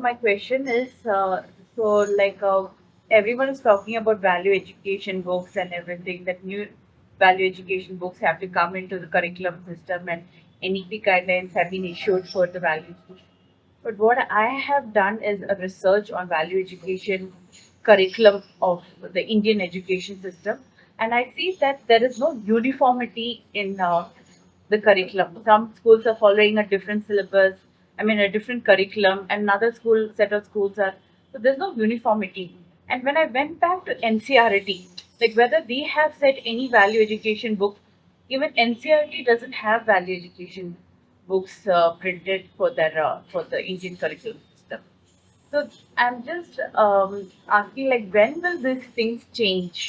my question is, so like everyone is talking about value education books and everything. That new value education books have to come into the curriculum system, and NEP guidelines have been issued for the value education. But what I have done is a research on value education curriculum of the Indian education system, and I see that there is no uniformity in the curriculum. Some schools are following a different syllabus, I mean, a different curriculum, and another school set of schools are. So there's no uniformity. And when I went back to NCRT, like whether they have set any value education book, even NCRT doesn't have value education books printed for the Indian curriculum system. So I'm just asking, like, when will these things change?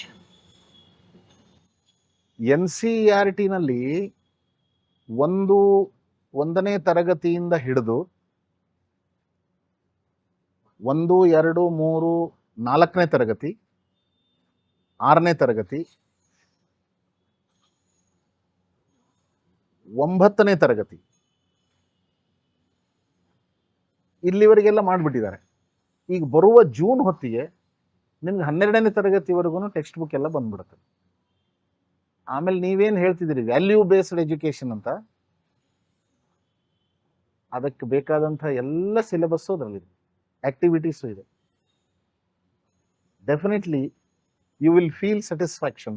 NCERT-ನಲ್ಲಿ ಒಂದನೇ ತರಗತಿಯಿಂದ ಹಿಡಿದು 1, 2, 3, 4ನೇ ತರಗತಿ, 6ನೇ ತರಗತಿ, 9ನೇ ತರಗತಿ ಇಲ್ಲಿವರೆಗೆಲ್ಲ ಮಾಡಿಬಿಟ್ಟಿದ್ದಾರೆ. ಈಗ ಬರುವ ಜೂನ್ ಹೊತ್ತಿಗೆ ನಿಮ್ಗೆ 12ನೇ ತರಗತಿವರೆಗೂ ಟೆಕ್ಸ್ಟ್ ಬುಕ್ ಎಲ್ಲ ಬಂದ್ಬಿಡುತ್ತೆ. ಆಮೇಲೆ ನೀವೇನು ಹೇಳ್ತಿದ್ದೀರಿ ವ್ಯಾಲ್ಯೂ ಬೇಸ್ಡ್ ಎಜುಕೇಶನ್ ಅಂತ, ಅದಕ್ಕೆ ಬೇಕಾದಂಥ ಎಲ್ಲ ಸಿಲೆಬಸ್ಸು ಅದರಲ್ಲಿದೆ, ಆಕ್ಟಿವಿಟೀಸು ಇದೆ. Definitely you will feel satisfaction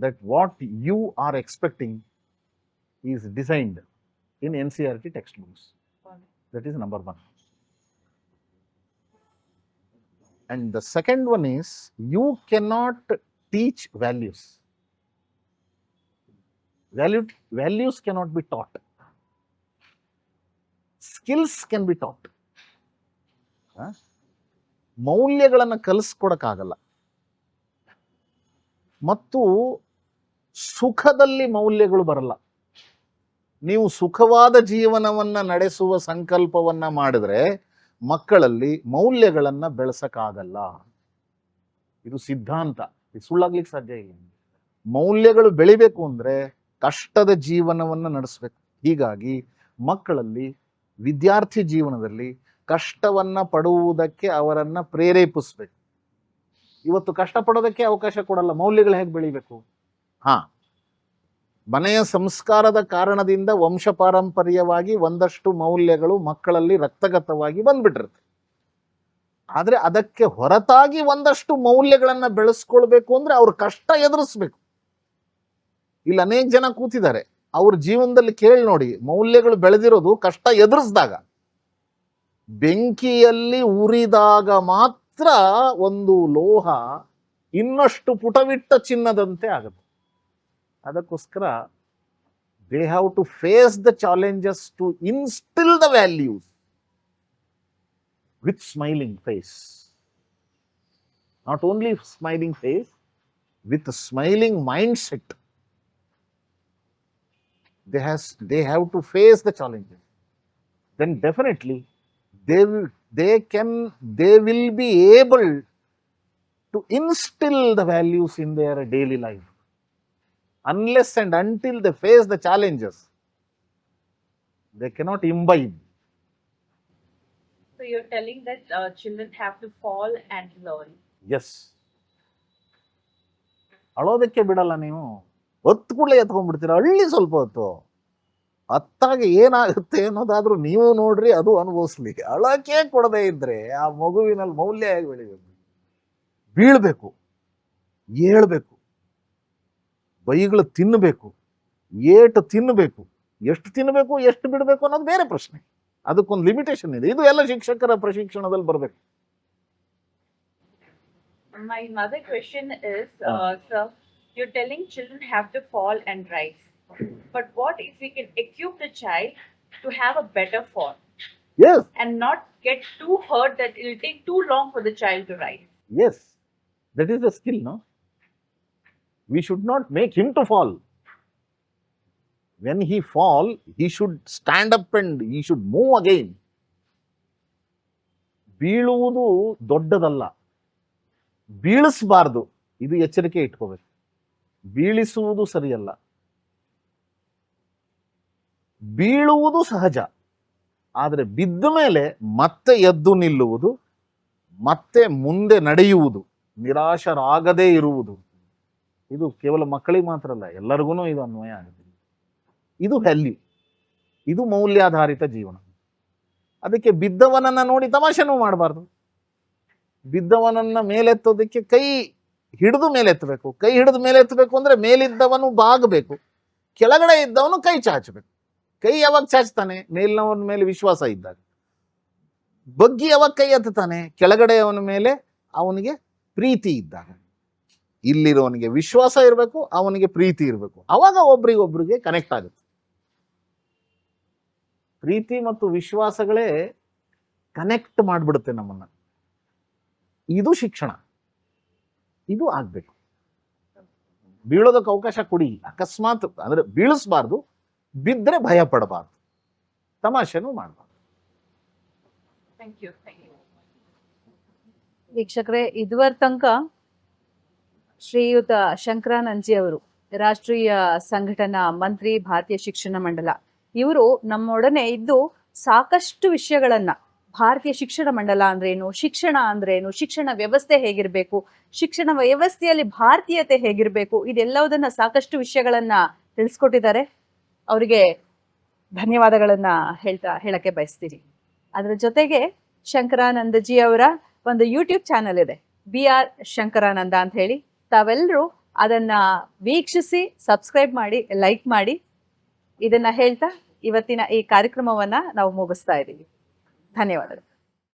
that what you are expecting is designed in NCERT textbooks. That is number one. And the second one is, you cannot teach values. Values cannot be taught. Skills can be taught. ಮೌಲ್ಯಗಳನ್ನು ಕಲಿಸ್ಕೊಡಕ್ಕಾಗಲ್ಲ. ಮತ್ತು ಸುಖದಲ್ಲಿ ಮೌಲ್ಯಗಳು ಬರಲ್ಲ. ನೀವು ಸುಖವಾದ ಜೀವನವನ್ನು ನಡೆಸುವ ಸಂಕಲ್ಪವನ್ನು ಮಾಡಿದ್ರೆ ಮಕ್ಕಳಲ್ಲಿ ಮೌಲ್ಯಗಳನ್ನು ಬೆಳೆಸಕ್ಕಾಗಲ್ಲ. ಇದು ಸಿದ್ಧಾಂತ, ಇದು ಸುಳ್ಳಾಗ್ಲಿಕ್ಕೆ ಸಾಧ್ಯ ಇಲ್ಲ. ಮೌಲ್ಯಗಳು ಬೆಳಿಬೇಕು ಅಂದರೆ ಕಷ್ಟದ ಜೀವನವನ್ನು ನಡೆಸಬೇಕು. ಹೀಗಾಗಿ ಮಕ್ಕಳಲ್ಲಿ ವಿದ್ಯಾರ್ಥಿ ಜೀವನದಲ್ಲಿ ಕಷ್ಟವನ್ನು ಪಡುವುದಕ್ಕೆ ಅವರನ್ನು ಪ್ರೇರೇಪಿಸಬೇಕು. ಇವತ್ತು ಕಷ್ಟಪಡೋದಕ್ಕೆ ಅವಕಾಶ ಕೊಡಲ್ಲ. ಮೌಲ್ಯಗಳು ಹೇಗೆ ಬೆಳಿಬೇಕು? ಮನೆಯ ಸಂಸ್ಕಾರದ ಕಾರಣದಿಂದ ವಂಶ ಪಾರಂಪರ್ಯವಾಗಿ ಒಂದಷ್ಟು ಮೌಲ್ಯಗಳು ಮಕ್ಕಳಲ್ಲಿ ರಕ್ತಗತವಾಗಿ ಬಂದ್ಬಿಟ್ಟಿರುತ್ತೆ. ಆದರೆ ಅದಕ್ಕೆ ಹೊರತಾಗಿ ಒಂದಷ್ಟು ಮೌಲ್ಯಗಳನ್ನು ಬೆಳೆಸ್ಕೊಳ್ಬೇಕು ಅಂದ್ರೆ ಅವ್ರ ಕಷ್ಟ ಎದುರಿಸ್ಬೇಕು. ಇಲ್ಲಿ ಅನೇಕ ಜನ ಕೂತಿದ್ದಾರೆ, ಅವ್ರ ಜೀವನದಲ್ಲಿ ಕೇಳಿ ನೋಡಿ, ಮೌಲ್ಯಗಳು ಬೆಳೆದಿರೋದು ಕಷ್ಟ ಎದುರಿಸಿದಾಗ, ಬೆಂಕಿಯಲ್ಲಿ ಉರಿದಾಗ ಮಾತ್ರ ಒಂದು ಲೋಹ ಇನ್ನಷ್ಟು ಪುಟವಿಟ್ಟ ಚಿನ್ನದಂತೆ ಆಗುತ್ತೆ. ಅದಕ್ಕೋಸ್ಕರ they have to face the challenges to instill the values with smiling face. Not only smiling face, with a smiling mindset. They have to face the challenges. Then definitely they will be able to instill the values in their daily life. Unless and until they face the challenges, they cannot imbibe. So you're telling that children have to fall and learn. Yes. ಅಳೋದಕ್ಕೆ ಬಿಡಲ್ಲ ನೀವು. ಹೊತ್ತು ಕೂಡಲೇ ಎತ್ಕೊಂಡ್ಬಿಡ್ತೀರ. ಹಳ್ಳಿ ಸ್ವಲ್ಪ ಹೊತ್ತು ಅತ್ತಾಗ ಏನಾಗುತ್ತೆ ಅನ್ನೋದಾದ್ರೂ ನೀವು ನೋಡ್ರಿ, ಅದು ಅನುಭವಿಸ್ಲಿ. ಅಳಕ್ಕೆ ಕೊಡದೇ ಇದ್ರೆ ಆ ಮಗುವಿನಲ್ಲಿ ಮೌಲ್ಯ ಹೇಗೆ ಬೆಳಿಬೇಕು? ಬೀಳ್ಬೇಕು, ಏಳ್ಬೇಕು, ಬೈಗಳು ತಿನ್ನಬೇಕು, ಏಟು ತಿನ್ನಬೇಕು. ಎಷ್ಟು ತಿನ್ನಬೇಕು, ಎಷ್ಟು ಬಿಡಬೇಕು ಅನ್ನೋದು ಬೇರೆ ಪ್ರಶ್ನೆ. ಅದಕ್ಕೊಂದು ಲಿಮಿಟೇಷನ್ ಇದೆ. ಇದು ಎಲ್ಲ ಶಿಕ್ಷಕರ ಪ್ರಶಿಕ್ಷಣದಲ್ಲಿ ಬರಬೇಕು. My another question is, sir, you're telling children have to fall and rise. But what if we can equip the child to have a better fall? Yes. And not get too hurt that it will take too long for the child to rise. Yes. That is the skill, no? We should not make him to fall. When he fall, he should stand up and he should move again. ಬೀಳುವುದು ದೊಡ್ಡದಲ್ಲ, ಬೀಳಿಸಬಾರ್ದು. ಇದು ಎಚ್ಚರಿಕೆ ಇಟ್ಕೋಬೇಕು. ಬೀಳಿಸುವುದು ಸರಿಯಲ್ಲ, ಬೀಳುವುದು ಸಹಜ. ಆದರೆ ಬಿದ್ದ ಮೇಲೆ ಮತ್ತೆ ಎದ್ದು ನಿಲ್ಲುವುದು, ಮತ್ತೆ ಮುಂದೆ ನಡೆಯುವುದು, ನಿರಾಶರಾಗದೇ ಇರುವುದು, ಇದು ಕೇವಲ ಮಕ್ಕಳಿಗೆ ಮಾತ್ರ ಅಲ್ಲ, ಎಲ್ಲರಿಗೂ ಇದು ಅನ್ವಯ ಆಗುತ್ತೆ. ಇದು ವ್ಯಾಲ್ಯೂ, ಇದು ಮೌಲ್ಯಾಧಾರಿತ ಜೀವನ. ಅದಕ್ಕೆ ಬಿದ್ದವನನ್ನ ನೋಡಿ ತಮಾಷೆನೂ ಮಾಡಬಾರ್ದು. ಬಿದ್ದವನನ್ನ ಮೇಲೆತ್ತೋದಕ್ಕೆ ಕೈ ಹಿಡಿದು ಮೇಲೆತ್ತಬೇಕು. ಕೈ ಹಿಡಿದು ಮೇಲೆತ್ತಬೇಕು ಅಂದ್ರೆ ಮೇಲಿದ್ದವನು ಬಾಗಬೇಕು, ಕೆಳಗಡೆ ಇದ್ದವನು ಕೈ ಚಾಚಬೇಕು. ಕೈ ಯಾವಾಗ ಚಾಚ್ತಾನೆ? ಮೇಲಿನವನ ಮೇಲೆ ವಿಶ್ವಾಸ ಇದ್ದಾಗ. ಬಗ್ಗಿ ಯಾವಾಗ ಕೈ ಎತ್ತಾನೆ? ಕೆಳಗಡೆಯವನ ಮೇಲೆ ಅವನಿಗೆ ಪ್ರೀತಿ ಇದ್ದಾಗ. ಇಲ್ಲಿರೋವನಿಗೆ ವಿಶ್ವಾಸ ಇರಬೇಕು, ಅವನಿಗೆ ಪ್ರೀತಿ ಇರಬೇಕು, ಅವಾಗ ಒಬ್ರಿಗೊಬ್ರಿಗೆ ಕನೆಕ್ಟ್ ಆಗುತ್ತೆ. ಪ್ರೀತಿ ಮತ್ತು ವಿಶ್ವಾಸಗಳೇ ಕನೆಕ್ಟ್ ಮಾಡಿಬಿಡುತ್ತೆ ನಮ್ಮನ್ನ. ಇದು ಶಿಕ್ಷಣ, ಇದು ಆಗ್ಬೇಕು. ಬೀಳೋದಕ್ಕೆ ಅವಕಾಶ ಕೊಡಿ. ಅಕಸ್ಮಾತ್ ಅಂದ್ರೆ ಬೀಳಿಸ್ಬಾರ್ದು, ಬಿದ್ದರೆ ಭಯ ಪಡಬಾರ್ದು, ತಮಾಷೆನೂ ಮಾಡಬಾರ್ದು. Thank you. ವೀಕ್ಷಕರೇ, ಇದುವರ ತನಕ ಶ್ರೀಯುತ ಶಂಕರಾನಂದಜಿ ಅವರು, ರಾಷ್ಟ್ರೀಯ ಸಂಘಟನಾ ಮಂತ್ರಿ, ಭಾರತೀಯ ಶಿಕ್ಷಣ ಮಂಡಲ, ಇವರು ನಮ್ಮೊಡನೆ ಇದ್ದು ಸಾಕಷ್ಟು ವಿಷಯಗಳನ್ನ, ಭಾರತೀಯ ಶಿಕ್ಷಣ ಮಂಡಲ ಅಂದ್ರೇನು, ಶಿಕ್ಷಣ ಅಂದ್ರೇನು, ಶಿಕ್ಷಣ ವ್ಯವಸ್ಥೆ ಹೇಗಿರಬೇಕು, ಶಿಕ್ಷಣ ವ್ಯವಸ್ಥೆಯಲ್ಲಿ ಭಾರತೀಯತೆ ಹೇಗಿರಬೇಕು, ಇದೆಲ್ಲವುದನ್ನ ಸಾಕಷ್ಟು ವಿಷಯಗಳನ್ನ ತಿಳಿಸ್ಕೊಟ್ಟಿದ್ದಾರೆ. ಅವರಿಗೆ ಧನ್ಯವಾದಗಳನ್ನ ಹೇಳಕ್ಕೆ ಬಯಸ್ತೀನಿ. ಅದರ ಜೊತೆಗೆ ಶಂಕರಾನಂದಜಿ ಅವರ ಒಂದು ಯೂಟ್ಯೂಬ್ ಚಾನಲ್ ಇದೆ, BR ಶಂಕರಾನಂದ ಅಂತ ಹೇಳಿ. ತಾವೆಲ್ಲರೂ ಅದನ್ನ ವೀಕ್ಷಿಸಿ, ಸಬ್ಸ್ಕ್ರೈಬ್ ಮಾಡಿ, ಲೈಕ್ ಮಾಡಿ. ಇದನ್ನ ಹೇಳ್ತಾ ಇವತ್ತಿನ ಈ ಕಾರ್ಯಕ್ರಮವನ್ನ ನಾವು ಮುಗಿಸ್ತಾ ಇದ್ದೀವಿ. ಧನ್ಯವಾದಗಳು.